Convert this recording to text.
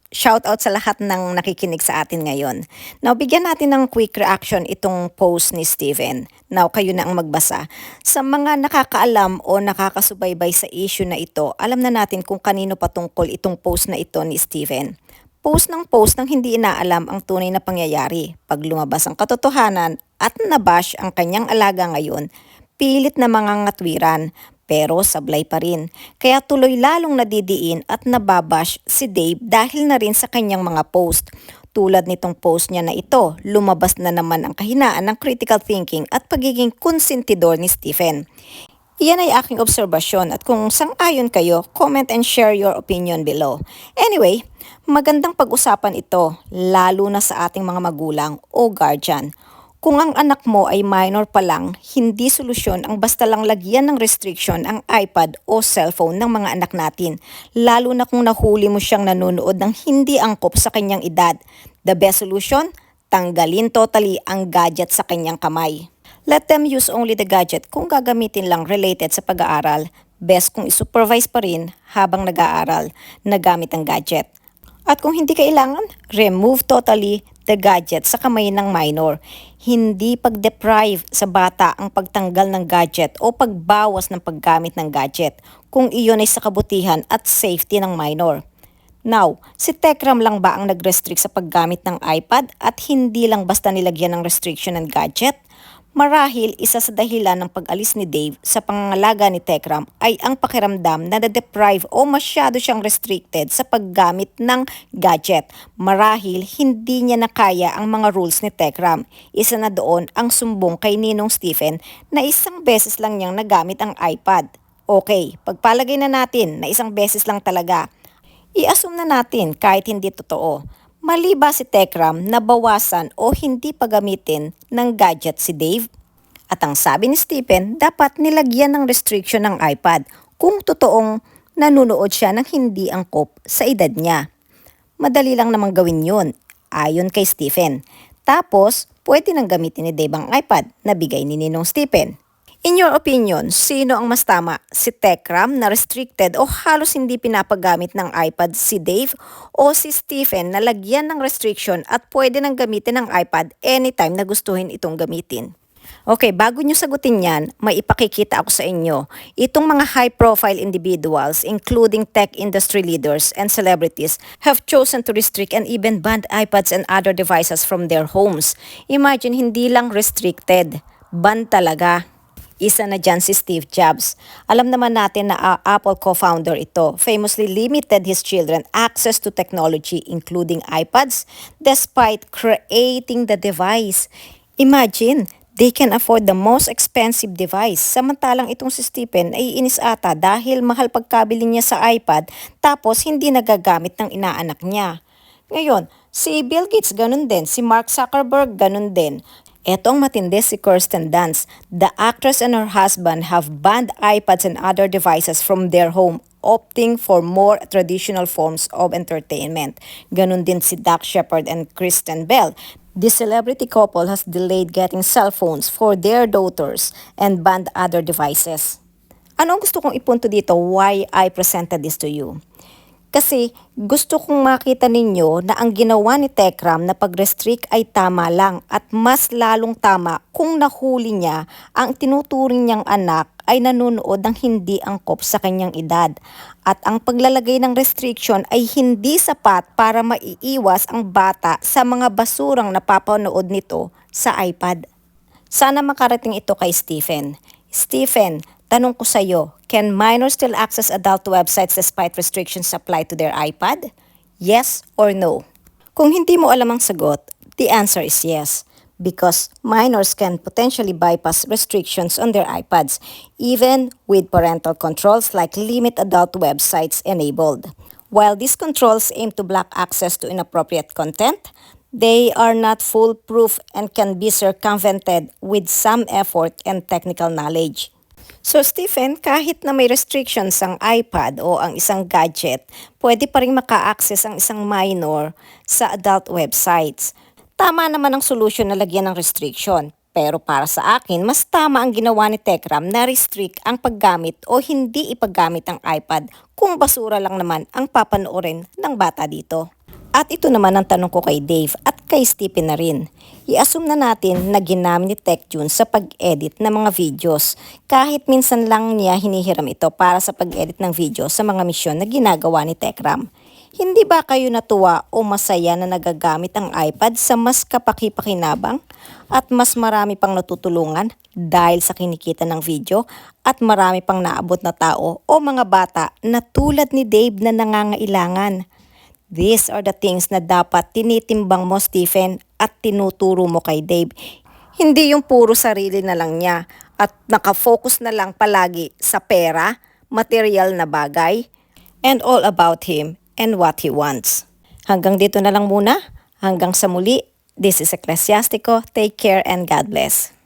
Shout out sa lahat ng nakikinig sa atin ngayon. Now, bigyan natin ng quick reaction itong post ni Steven. Now, kayo na ang magbasa. Sa mga nakakaalam o nakakasubaybay sa issue na ito, alam na natin kung kanino patungkol itong post na ito ni Steven. Post ng hindi inaalam ang tunay na pangyayari. Pag lumabas ang katotohanan at nabash ang kanyang alaga ngayon, pilit na mga ngatwiran, pero sablay pa rin. Kaya tuloy lalong nadidiin at nababash si Dave dahil na rin sa kanyang mga post. Tulad nitong post niya na ito, lumabas na naman ang kahinaan ng critical thinking at pagiging konsentidor ni Stephen. Iyan ay aking obserbasyon at kung sang-ayon kayo, comment and share your opinion below. Anyway, magandang pag-usapan ito, lalo na sa ating mga magulang o guardian. Kung ang anak mo ay minor pa lang, hindi solusyon ang basta lang lagyan ng restriction ang iPad o cellphone ng mga anak natin, lalo na kung nahuli mo siyang nanonood ng hindi angkop sa kanyang edad. The best solution? Tanggalin totally ang gadget sa kanyang kamay. Let them use only the gadget kung gagamitin lang related sa pag-aaral. Best kung isupervise pa rin habang nag-aaral na gamit ang gadget. At kung hindi kailangan, remove totally the gadget sa kamay ng minor. Hindi pag-deprive sa bata ang pagtanggal ng gadget o pagbawas ng paggamit ng gadget kung iyon ay sa kabutihan at safety ng minor. Now, si Tekram lang ba ang nag-restrict sa paggamit ng iPad at hindi lang basta nilagyan ng restriction ng gadget? Marahil isa sa dahilan ng pag-alis ni Dave sa pangangalaga ni Tekram ay ang pakiramdam na na-deprive o masyado siyang restricted sa paggamit ng gadget. Marahil hindi niya nakaya ang mga rules ni Tekram. Isa na doon ang sumbong kay Ninong Stephen na isang beses lang niyang nagamit ang iPad. Okay, pagpalagay na natin na isang beses lang talaga. I-assume na natin kahit hindi totoo. Mali ba si Tekram na bawasan o hindi pagamitin ng gadget si Dave? At ang sabi ni Stephen, dapat nilagyan ng restriction ng iPad kung totoong nanunood siya ng hindi angkop sa edad niya. Madali lang namang gawin yun, ayon kay Stephen. Tapos, pwede nang gamitin ni Dave ang iPad na bigay ni Ninong Stephen. In your opinion, sino ang mas tama? Si Tekram na restricted o halos hindi pinapagamit ng iPad si Dave o si Stephen na lagyan ng restriction at pwede nang gamitin ng iPad anytime na gustuhin itong gamitin? Okay, bago nyo sagutin yan, may ipakikita ako sa inyo. Itong mga high-profile individuals, including tech industry leaders and celebrities, have chosen to restrict and even ban iPads and other devices from their homes. Imagine, hindi lang restricted, ban talaga. Isa na dyan si Steve Jobs. Alam naman natin na Apple co-founder ito famously limited his children access to technology including iPads despite creating the device. Imagine, they can afford the most expensive device. Samantalang itong si Stephen ay inis ata dahil mahal pagkabili niya sa iPad tapos hindi nagagamit ng inaanak niya. Ngayon, si Bill Gates ganun din, si Mark Zuckerberg ganun din. Etong matindi si Kirsten Dunst. The actress and her husband have banned iPads and other devices from their home, opting for more traditional forms of entertainment. Ganun din si Dax Shepard and Kristen Bell. The celebrity couple has delayed getting cell phones for their daughters and banned other devices. Ano ang gusto kong ipunto dito? Why I presented this to you? Kasi gusto kong makita ninyo na ang ginawa ni Tekram na pag-restrict ay tama lang at mas lalong tama kung nahuli niya ang tinuturing niyang anak ay nanonood ng hindi angkop sa kanyang edad. At ang paglalagay ng restriction ay hindi sapat para maiiwas ang bata sa mga basurang napapanood nito sa iPad. Sana makarating ito kay Stephen. Stephen, tanong ko sa iyo, can minors still access adult websites despite restrictions applied to their iPad? Yes or no? Kung hindi mo alam ang sagot, the answer is yes. Because minors can potentially bypass restrictions on their iPads, even with parental controls like limit adult websites enabled. While these controls aim to block access to inappropriate content, they are not foolproof and can be circumvented with some effort and technical knowledge. So Stephen, kahit na may restrictions ang iPad o ang isang gadget, pwede pa rin maka-access ang isang minor sa adult websites. Tama naman ang solusyon na lagyan ng restriction. Pero para sa akin, mas tama ang ginawa ni Tekram na restrict ang paggamit o hindi ipaggamit ang iPad kung basura lang naman ang papanoorin ng bata dito. At ito naman ang tanong ko kay Dave at kay Stephen na rin. I-assume na natin na ginamit ni TechJune sa pag-edit ng mga videos kahit minsan lang niya hinihiram ito para sa pag-edit ng video sa mga misyon na ginagawa ni Techram. Hindi ba kayo natuwa o masaya na nagagamit ang iPad sa mas kapaki-pakinabang at mas marami pang natutulungan dahil sa kinikita ng video at marami pang naabot na tao o mga bata na tulad ni Dave na nangangailangan? These are the things na dapat tinitimbang mo, Stephen, at tinuturo mo kay Dave. Hindi yung puro sarili na lang niya at nakafocus na lang palagi sa pera, material na bagay, and all about him and what he wants. Hanggang dito na lang muna. Hanggang sa muli. This is Ecclesiastico. Take care and God bless.